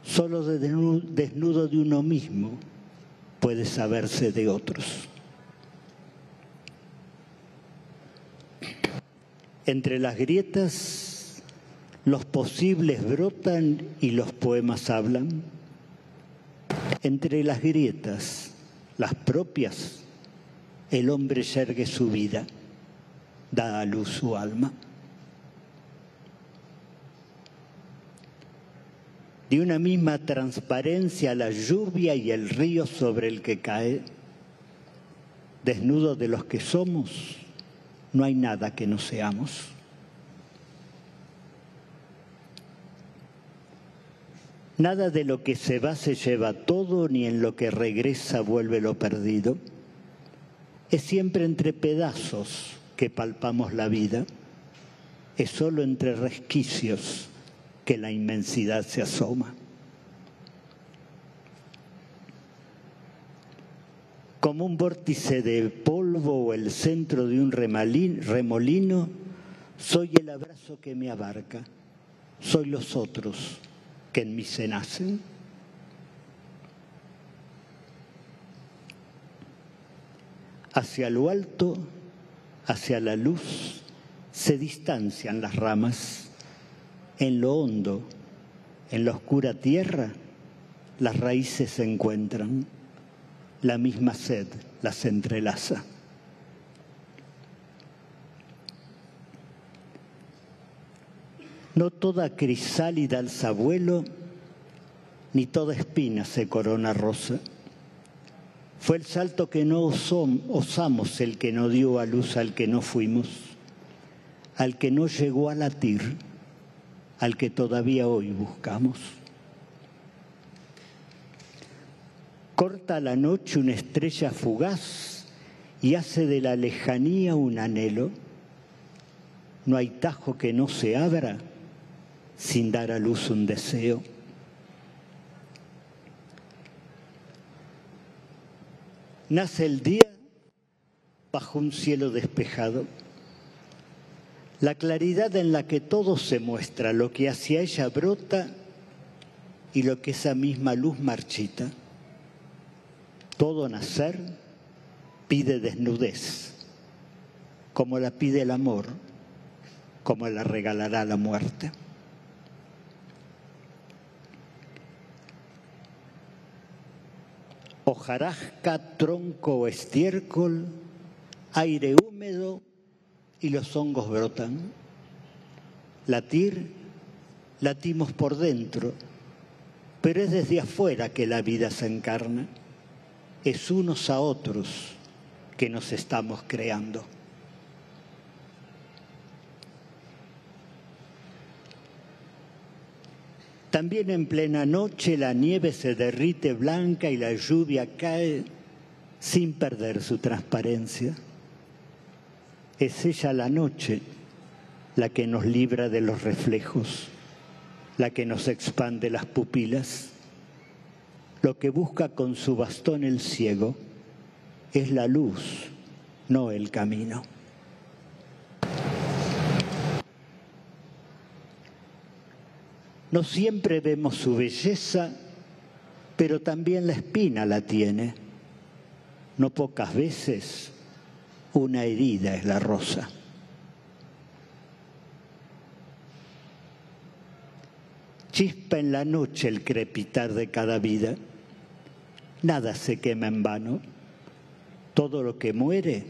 Solo desnudo de uno mismo puede saberse de otros. Entre las grietas, los posibles brotan y los poemas hablan. Entre las grietas, las propias, el hombre yergue su vida, da a luz su alma. De una misma transparencia la lluvia y el río sobre el que cae. Desnudo de los que somos, no hay nada que no seamos. Nada de lo que se va se lleva todo, ni en lo que regresa vuelve lo perdido. Es siempre entre pedazos que palpamos la vida. Es solo entre resquicios que la inmensidad se asoma. Como un vórtice de polvo o el centro de un remolino, soy el abrazo que me abarca, soy los otros que en mí se nacen. Hacia lo alto, hacia la luz, se distancian las ramas. En lo hondo, en la oscura tierra, las raíces se encuentran. La misma sed las entrelaza. No toda crisálida alza vuelo, ni toda espina se corona rosa. Fue el salto que no osamos el que no dio a luz al que no fuimos, al que no llegó a latir, al que todavía hoy buscamos. Corta la noche una estrella fugaz y hace de la lejanía un anhelo. No hay tajo que no se abra sin dar a luz un deseo. Nace el día bajo un cielo despejado. La claridad en la que todo se muestra, lo que hacia ella brota y lo que esa misma luz marchita. Todo nacer pide desnudez, como la pide el amor, como la regalará la muerte. Hojarasca, tronco o estiércol, aire húmedo y los hongos brotan. Latir, latimos por dentro, pero es desde afuera que la vida se encarna. Es unos a otros que nos estamos creando. También en plena noche la nieve se derrite blanca y la lluvia cae sin perder su transparencia. Es ella la noche la que nos libra de los reflejos, la que nos expande las pupilas. Lo que busca con su bastón el ciego es la luz, no el camino. No siempre vemos su belleza, pero también la espina la tiene. No pocas veces una herida es la rosa. Chispa en la noche el crepitar de cada vida. Nada se quema en vano. Todo lo que muere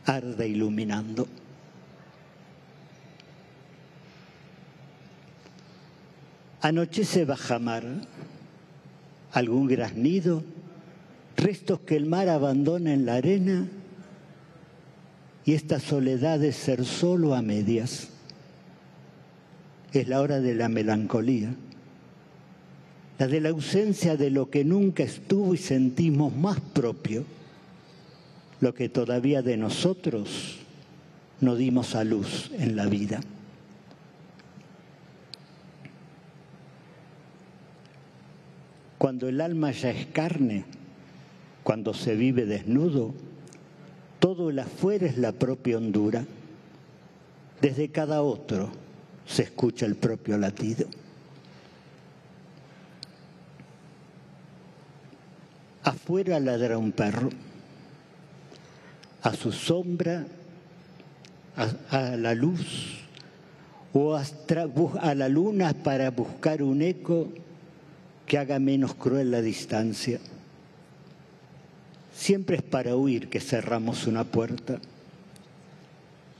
arde iluminando. Anochece bajamar, algún graznido restos que el mar abandona en la arena y esta soledad de ser solo a medias. Es la hora de la melancolía, la de la ausencia de lo que nunca estuvo y sentimos más propio, lo que todavía de nosotros no dimos a luz en la vida. Cuando el alma ya es carne, cuando se vive desnudo, todo el afuera es la propia hondura. Desde cada otro se escucha el propio latido. Afuera ladra un perro. A su sombra, a la luz o a la luna para buscar un eco que haga menos cruel la distancia. Siempre es para huir que cerramos una puerta.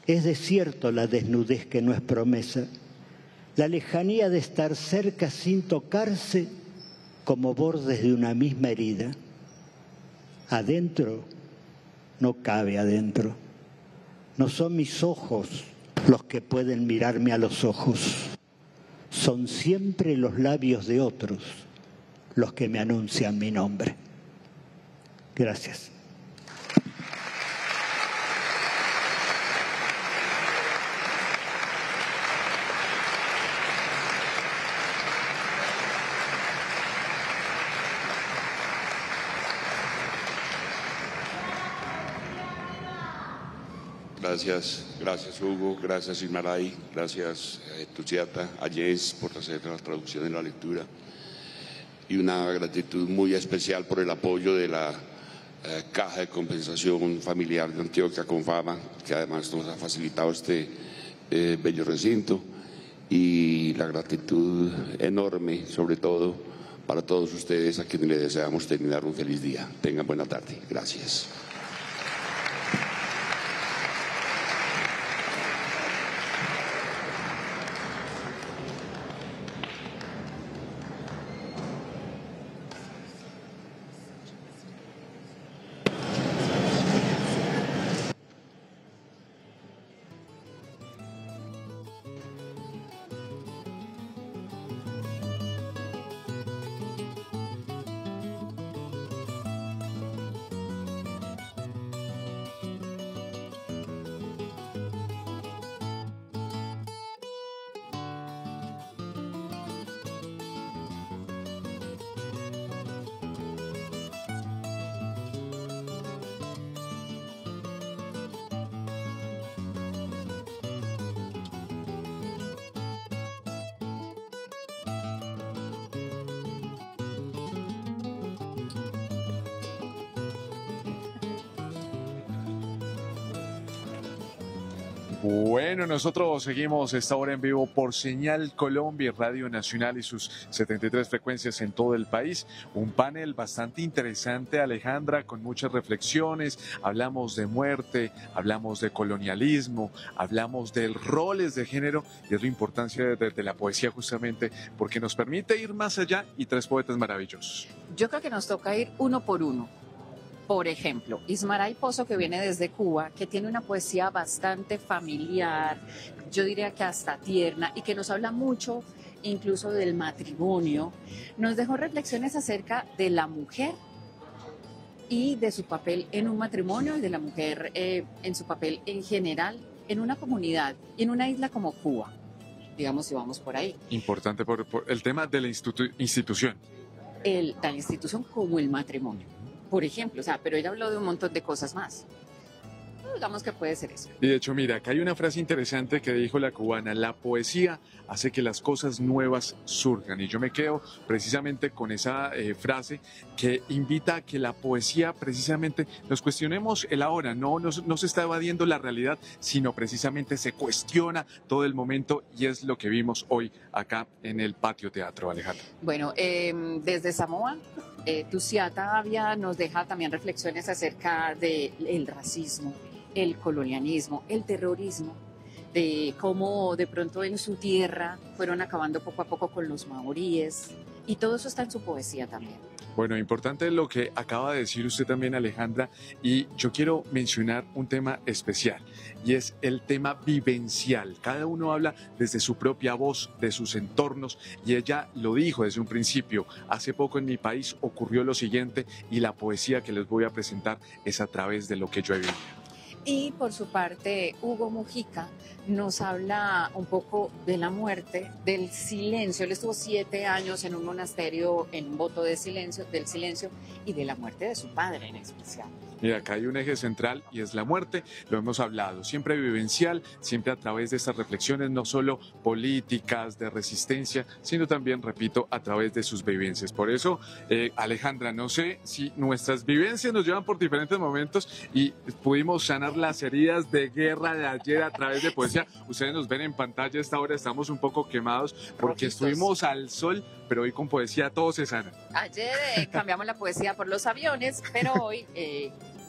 Es desierto la desnudez que no es promesa, la lejanía de estar cerca sin tocarse como bordes de una misma herida. Adentro no cabe adentro. No son mis ojos los que pueden mirarme a los ojos. Son siempre los labios de otros los que me anuncian mi nombre. Gracias. Gracias Hugo, gracias Ismaray, gracias Tusiata, a Jess por hacer la traducción y la lectura, y una gratitud muy especial por el apoyo de la Caja de Compensación Familiar de Antioquia Confama, que además nos ha facilitado este bello recinto, y la gratitud enorme sobre todo para todos ustedes a quienes les deseamos terminar un feliz día. Tengan buena tarde. Gracias. Bueno, nosotros seguimos esta hora en vivo por Señal Colombia, Radio Nacional y sus 73 frecuencias en todo el país. Un panel bastante interesante, Alejandra, con muchas reflexiones. Hablamos de muerte, hablamos de colonialismo, hablamos de roles de género, y es la importancia de la poesía justamente porque nos permite ir más allá, y tres poetas maravillosos. Yo creo que nos toca ir uno por uno. Por ejemplo, Ismaray Pozo, que viene desde Cuba, que tiene una poesía bastante familiar, yo diría que hasta tierna, y que nos habla mucho incluso del matrimonio, nos dejó reflexiones acerca de la mujer y de su papel en un matrimonio, y de la mujer en su papel en general en una comunidad y en una isla como Cuba, digamos, si vamos por ahí. Importante por el tema de la institución. La institución como el matrimonio. Por ejemplo, o sea, pero ella habló de un montón de cosas más. Digamos que puede ser eso. Y de hecho, mira, acá hay una frase interesante que dijo la cubana: la poesía hace que las cosas nuevas surjan. Y yo me quedo precisamente con esa frase que invita a que la poesía precisamente nos cuestionemos el ahora. No se está evadiendo la realidad, sino precisamente se cuestiona todo el momento, y es lo que vimos hoy acá en el Patio Teatro, Alejandra. Bueno, desde Samoa, Tusiata nos deja también reflexiones acerca del racismo, el colonialismo, el terrorismo, de cómo de pronto en su tierra fueron acabando poco a poco con los maoríes, y todo eso está en su poesía también. Bueno, importante lo que acaba de decir usted también, Alejandra, y yo quiero mencionar un tema especial, y es el tema vivencial. Cada uno habla desde su propia voz, de sus entornos, y ella lo dijo desde un principio. Hace poco en mi país ocurrió lo siguiente, y la poesía que les voy a presentar es a través de lo que yo he vivido. Y por su parte, Hugo Mujica nos habla un poco de la muerte, del silencio. Él estuvo 7 años en un monasterio en voto de silencio, del silencio y de la muerte de su padre en especial. Mira, acá hay un eje central y es la muerte, lo hemos hablado, siempre vivencial, siempre a través de estas reflexiones, no solo políticas, de resistencia, sino también, repito, a través de sus vivencias. Por eso, Alejandra, no sé si nuestras vivencias nos llevan por diferentes momentos y pudimos sanar las heridas de guerra de ayer a través de poesía. Ustedes nos ven en pantalla a esta hora, estamos un poco quemados porque estuvimos al sol, pero hoy con poesía todo se sana. Ayer cambiamos la poesía por los aviones, pero hoy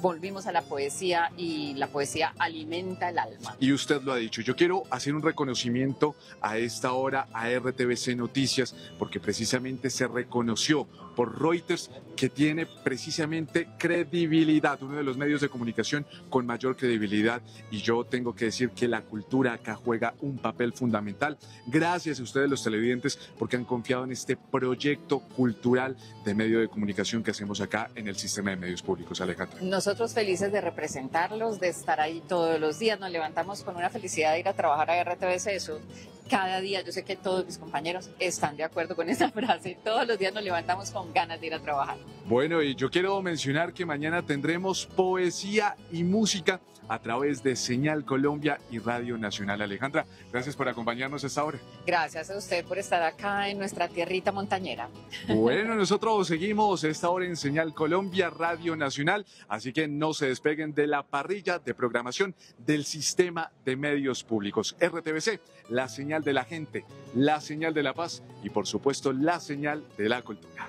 volvimos a la poesía y la poesía alimenta el alma. Y usted lo ha dicho, yo quiero hacer un reconocimiento a esta hora a RTVC Noticias porque precisamente se reconoció por Reuters que tiene precisamente credibilidad, uno de los medios de comunicación con mayor credibilidad, y yo tengo que decir que la cultura acá juega un papel fundamental. Gracias a ustedes los televidentes porque han confiado en este proyecto cultural de medio de comunicación que hacemos acá en el sistema de medios públicos, Alejandra. Nosotros felices de representarlos, de estar ahí todos los días, nos levantamos con una felicidad de ir a trabajar a RTVC, eso cada día, yo sé que todos mis compañeros están de acuerdo con esa frase, todos los días nos levantamos con ganas de ir a trabajar. Bueno, y yo quiero mencionar que mañana tendremos poesía y música a través de Señal Colombia y Radio Nacional. Alejandra, gracias por acompañarnos a esta hora. Gracias a usted por estar acá en nuestra tierrita montañera. Bueno, nosotros seguimos esta hora en Señal Colombia, Radio Nacional, así que no se despeguen de la parrilla de programación del sistema de medios públicos. RTVC, la señal de la gente, la señal de la paz y por supuesto la señal de la cultura.